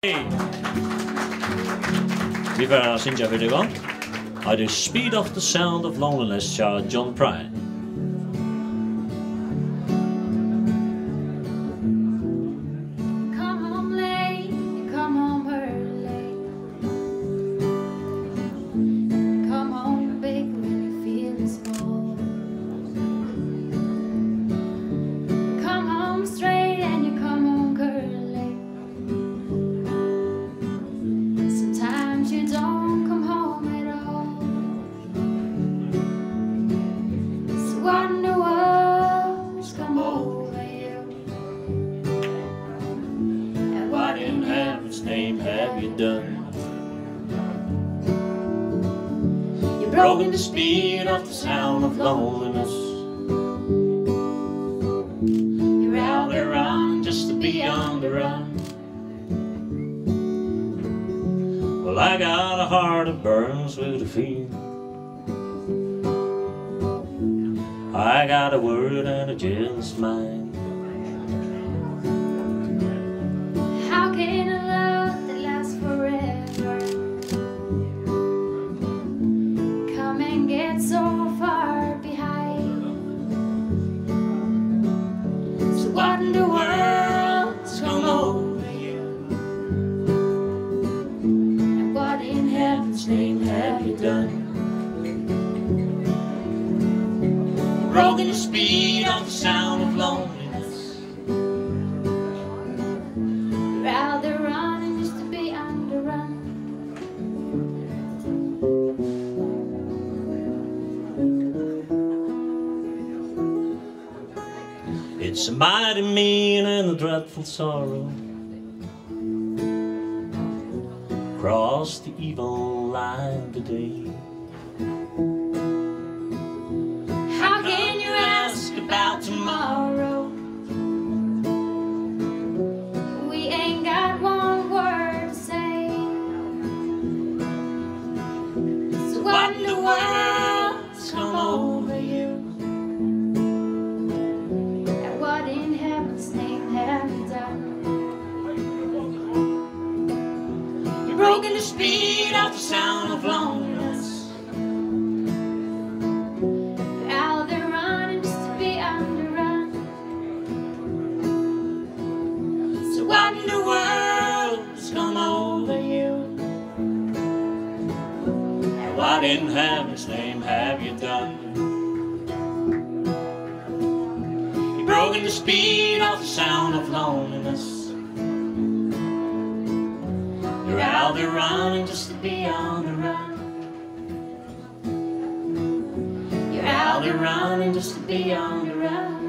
Vi får synge for det gang. I the speed of the sound of loneliness, John Prine. Come home late, come home early. Come home big when you feel small. Come home straight and you come home curly. Sometimes you don't come home at all. So what in the world's come over you? And What in heaven's name have you done? you've Broken the speed of the sound of loneliness. You're out there Running just to be on the run. Well, I got a heart that burns with a fear. I got a word and a jealous mind. How can a love that lasts forever come and get so far behind? So what in the world's come over you? And what in heaven's name have you done? Broken the speed of the sound of loneliness. You're out there running just to be on the run. It's a mighty mean and a dreadful sorrow. Cross the evil line today. How can you ask about tomorrow? We ain't got one word to say. So what in the world's come over you? And what in heaven's name have you done? You've broken the speed of the sound of loneliness. You're out there running just to be on the run. So what in the world's come over you? And what in heaven's name have you done? You've broken the speed of the sound of loneliness. You're out there running just to be on the run. You're Out there running just to be on the run.